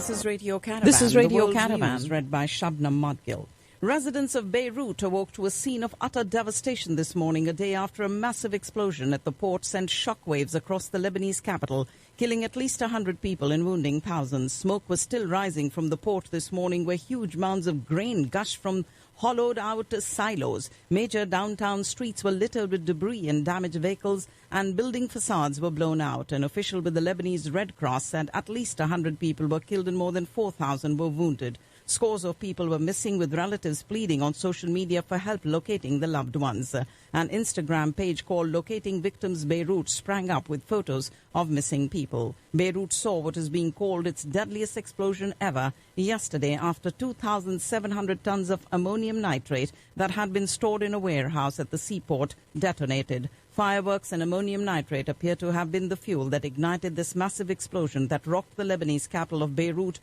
This is Radio Caravan. This is Radio The Caravan, News. read by Shabnam Modgil. Residents of Beirut awoke to a scene of utter devastation this morning, a day after a massive explosion at the port sent shockwaves across the Lebanese capital, killing at least 100 people and wounding thousands. Smoke was still rising from the port this morning, where huge mounds of grain gushed from hollowed-out silos. Major downtown streets were littered with debris and damaged vehicles, and building facades were blown out. An official with the Lebanese Red Cross said at least 100 people were killed and more than 4,000 were wounded. Scores of people were missing, with relatives pleading on social media for help locating the loved ones. An Instagram page called Locating Victims Beirut sprang up with photos of missing people. Beirut saw what is being called its deadliest explosion ever yesterday after 2,700 tons of ammonium nitrate that had been stored in a warehouse at the seaport detonated. Fireworks and ammonium nitrate appear to have been the fuel that ignited this massive explosion that rocked the Lebanese capital of Beirut,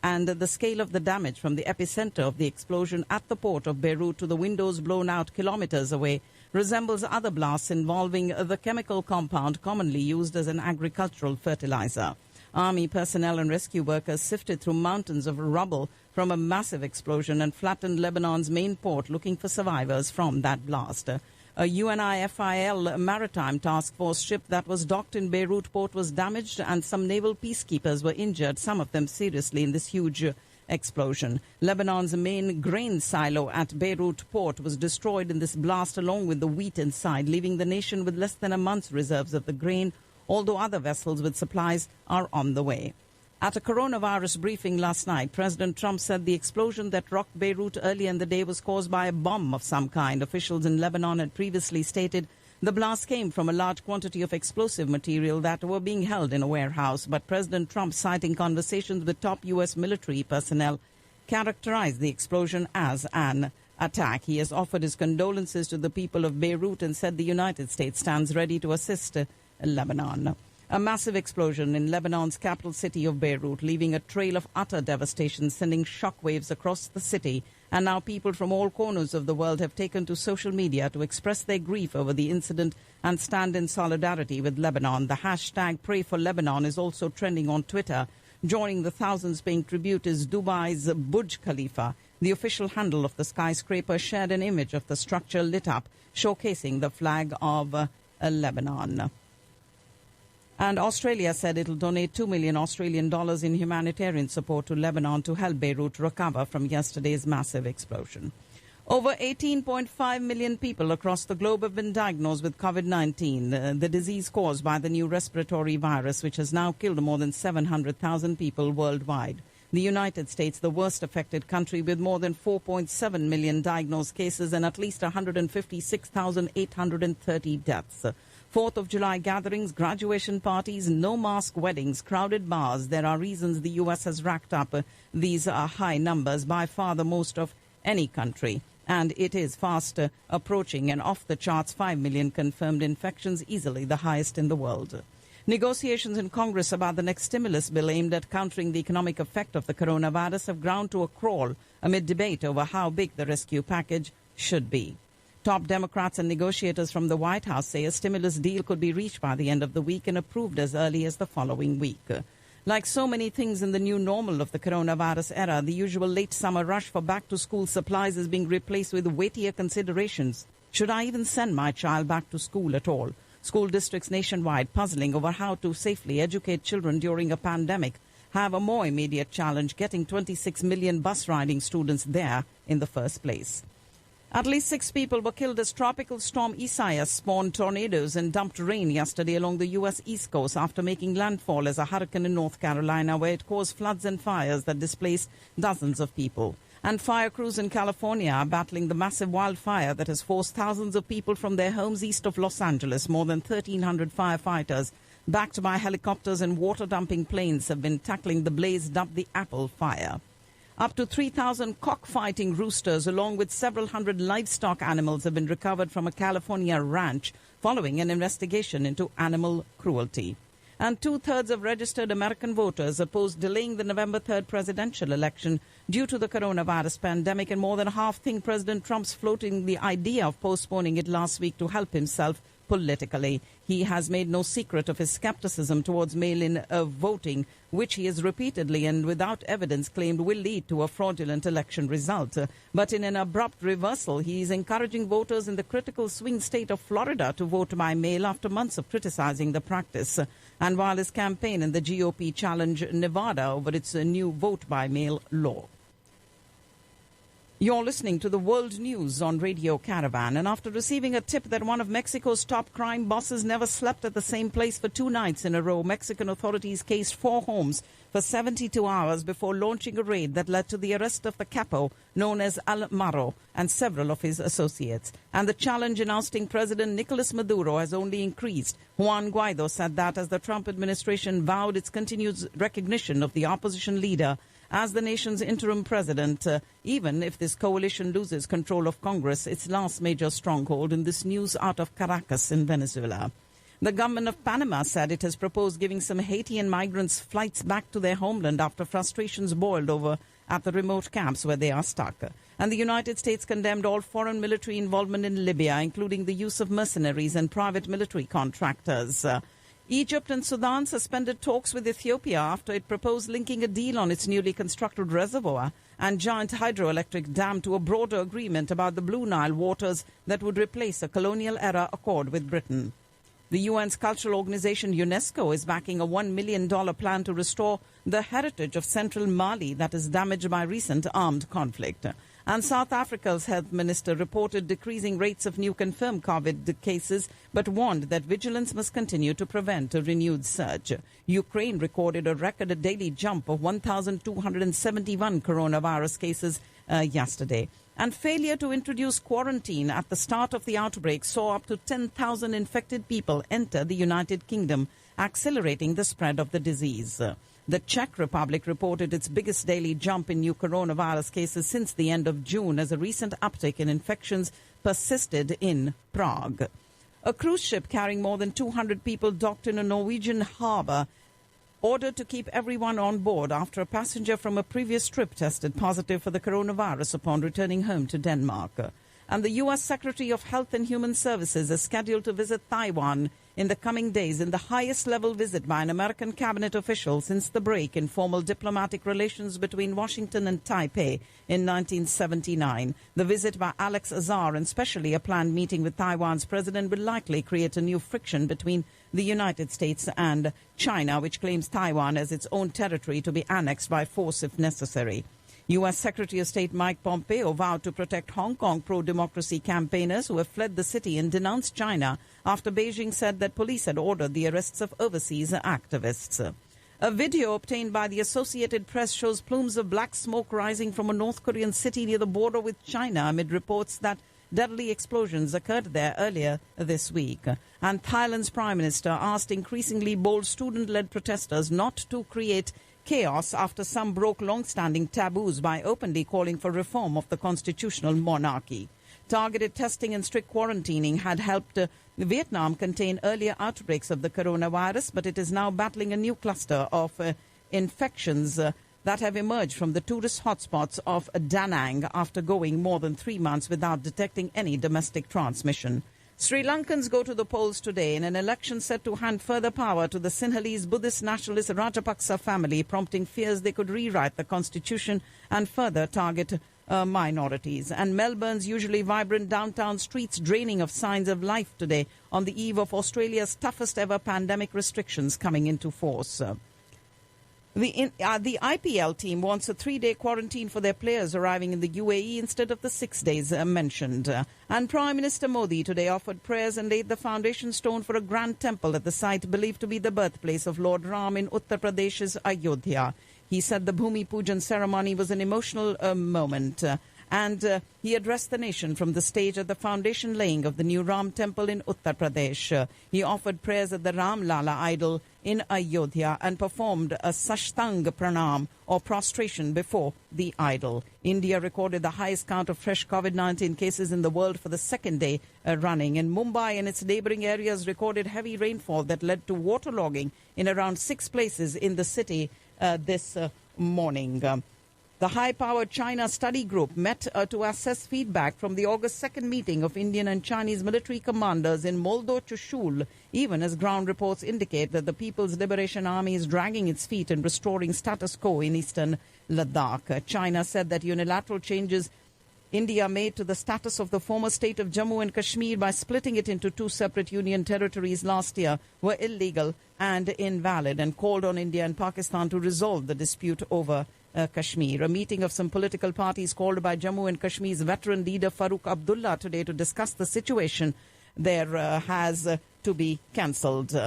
and the scale of the damage from the epicenter of the explosion at the port of Beirut to the windows blown out kilometers away resembles other blasts involving the chemical compound commonly used as an agricultural fertilizer. Army personnel and rescue workers sifted through mountains of rubble from a massive explosion and flattened Lebanon's main port, looking for survivors from that blast. A UNIFIL maritime task force ship that was docked in Beirut port was damaged, and some naval peacekeepers were injured, some of them seriously, in this huge explosion. Lebanon's main grain silo at Beirut port was destroyed in this blast, along with the wheat inside, leaving the nation with less than a month's reserves of the grain, although other vessels with supplies are on the way. At a coronavirus briefing last night, President Trump said the explosion that rocked Beirut earlier in the day was caused by a bomb of some kind. Officials in Lebanon had previously stated the blast came from a large quantity of explosive material that were being held in a warehouse. But President Trump, citing conversations with top U.S. military personnel, characterized the explosion as an attack. He has offered his condolences to the people of Beirut and said the United States stands ready to assist Lebanon. A massive explosion in Lebanon's capital city of Beirut, leaving a trail of utter devastation, sending shockwaves across the city. And now people from all corners of the world have taken to social media to express their grief over the incident and stand in solidarity with Lebanon. The hashtag Pray for Lebanon is also trending on Twitter. Joining the thousands paying tribute is Dubai's Burj Khalifa. The official handle of the skyscraper shared an image of the structure lit up, showcasing the flag of Lebanon. And Australia said it will donate $2 million Australian dollars in humanitarian support to Lebanon to help Beirut recover from yesterday's massive explosion. Over 18.5 million people across the globe have been diagnosed with COVID-19, the disease caused by the new respiratory virus, which has now killed more than 700,000 people worldwide. The United States, the worst affected country, with more than 4.7 million diagnosed cases and at least 156,830 deaths. 4th of July gatherings, graduation parties, no-mask weddings, crowded bars. There are reasons the U.S. has racked up these high numbers, by far the most of any country. And it is fast approaching an off-the-charts 5 million confirmed infections, easily the highest in the world. Negotiations in Congress about the next stimulus bill aimed at countering the economic effect of the coronavirus have ground to a crawl amid debate over how big the rescue package should be. Top Democrats and negotiators from the White House say a stimulus deal could be reached by the end of the week and approved as early as the following week. Like so many things in the new normal of the coronavirus era, the usual late summer rush for back-to-school supplies is being replaced with weightier considerations. Should I even send my child back to school at all? School districts nationwide, puzzling over how to safely educate children during a pandemic, have a more immediate challenge: getting 26 million bus-riding students there in the first place. At least 6 people were killed as Tropical Storm Isaias spawned tornadoes and dumped rain yesterday along the U.S. East Coast after making landfall as a hurricane in North Carolina, where it caused floods and fires that displaced dozens of people. And fire crews in California are battling the massive wildfire that has forced thousands of people from their homes east of Los Angeles. More than 1,300 firefighters, backed by helicopters and water-dumping planes, have been tackling the blaze dubbed the Apple Fire. Up to 3,000 cockfighting roosters, along with several hundred livestock animals, have been recovered from a California ranch following an investigation into animal cruelty. And 2/3 of registered American voters opposed delaying the November 3rd presidential election due to the coronavirus pandemic, and more than half think President Trump's floating the idea of postponing it last week to help himself politically. He has made no secret of his skepticism towards mail-in voting, which he has repeatedly and without evidence claimed will lead to a fraudulent election result. But in an abrupt reversal, he is encouraging voters in the critical swing state of Florida to vote by mail after months of criticizing the practice. And while his campaign and the GOP challenge Nevada over its new vote-by-mail law. You're listening to the World News on Radio Caravan, and after receiving a tip that one of Mexico's top crime bosses never slept at the same place for 2 nights in a row, Mexican authorities cased 4 homes for 72 hours before launching a raid that led to the arrest of the capo known as El Maro and several of his associates. And the challenge in ousting President Nicolas Maduro has only increased. Juan Guaido said that as the Trump administration vowed its continued recognition of the opposition leader as the nation's interim president, even if this coalition loses control of Congress, its last major stronghold. In this news out of Caracas in Venezuela. The government of Panama said it has proposed giving some Haitian migrants flights back to their homeland after frustrations boiled over at the remote camps where they are stuck. And the United States condemned all foreign military involvement in Libya, including the use of mercenaries and private military contractors. Egypt and Sudan suspended talks with Ethiopia after it proposed linking a deal on its newly constructed reservoir and giant hydroelectric dam to a broader agreement about the Blue Nile waters that would replace a colonial-era accord with Britain. The UN's cultural organization UNESCO is backing a $1 million plan to restore the heritage of central Mali that is damaged by recent armed conflict. And South Africa's health minister reported decreasing rates of new confirmed COVID cases, but warned that vigilance must continue to prevent a renewed surge. Ukraine recorded a record daily jump of 1,271 coronavirus cases yesterday. And failure to introduce quarantine at the start of the outbreak saw up to 10,000 infected people enter the United Kingdom, accelerating the spread of the disease. The Czech Republic reported its biggest daily jump in new coronavirus cases since the end of June as a recent uptick in infections persisted in Prague. A cruise ship carrying more than 200 people docked in a Norwegian harbour, ordered to keep everyone on board after a passenger from a previous trip tested positive for the coronavirus upon returning home to Denmark. And the U.S. Secretary of Health and Human Services is scheduled to visit Taiwan in the coming days in the highest-level visit by an American cabinet official since the break in formal diplomatic relations between Washington and Taipei in 1979. The visit by Alex Azar and especially a planned meeting with Taiwan's president will likely create a new friction between the United States and China, which claims Taiwan as its own territory to be annexed by force if necessary. U.S. Secretary of State Mike Pompeo vowed to protect Hong Kong pro-democracy campaigners who have fled the city and denounced China after Beijing said that police had ordered the arrests of overseas activists. A video obtained by the Associated Press shows plumes of black smoke rising from a North Korean city near the border with China amid reports that deadly explosions occurred there earlier this week. And Thailand's Prime Minister asked increasingly bold student-led protesters not to create chaos after some broke long-standing taboos by openly calling for reform of the constitutional monarchy. Targeted testing and strict quarantining had helped Vietnam contain earlier outbreaks of the coronavirus, but it is now battling a new cluster of infections that have emerged from the tourist hotspots of Da Nang after going more than 3 months without detecting any domestic transmission. Sri Lankans go to the polls today in an election set to hand further power to the Sinhalese Buddhist nationalist Rajapaksa family, prompting fears they could rewrite the constitution and further target minorities. And Melbourne's usually vibrant downtown streets draining of signs of life today on the eve of Australia's toughest ever pandemic restrictions coming into force. The IPL team wants a 3-day quarantine for their players arriving in the UAE instead of the 6 days mentioned. And Prime Minister Modi today offered prayers and laid the foundation stone for a grand temple at the site believed to be the birthplace of Lord Ram in Uttar Pradesh's Ayodhya. He said the Bhumi Pujan ceremony was an emotional moment. And he addressed the nation from the stage at the foundation laying of the new Ram temple in Uttar Pradesh. He offered prayers at the Ram Lala idol in Ayodhya and performed a Sashtang Pranam or prostration before the idol. India recorded the highest count of fresh COVID-19 cases in the world for the second day running. And Mumbai and its neighboring areas recorded heavy rainfall that led to waterlogging in around 6 places in the city this morning. The high-powered China study group met to assess feedback from the August 2nd meeting of Indian and Chinese military commanders in Moldo-Chushul, even as ground reports indicate that the People's Liberation Army is dragging its feet in restoring status quo in eastern Ladakh. China said that unilateral changes India made to the status of the former state of Jammu and Kashmir by splitting it into two separate union territories last year were illegal and invalid, and called on India and Pakistan to resolve the dispute over Kashmir. A meeting of some political parties called by Jammu and Kashmir's veteran leader Farooq Abdullah today to discuss the situation there has to be cancelled.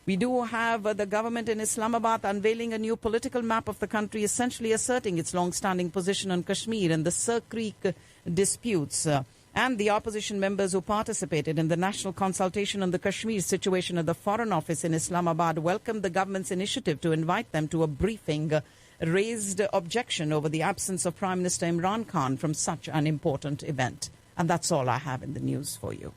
We do have the government in Islamabad unveiling a new political map of the country, essentially asserting its long-standing position on Kashmir and the Sir Creek disputes. And the opposition members who participated in the national consultation on the Kashmir situation at the Foreign Office in Islamabad welcomed the government's initiative to invite them to a briefing, raised objection over the absence of Prime Minister Imran Khan from such an important event. And that's all I have in the news for you.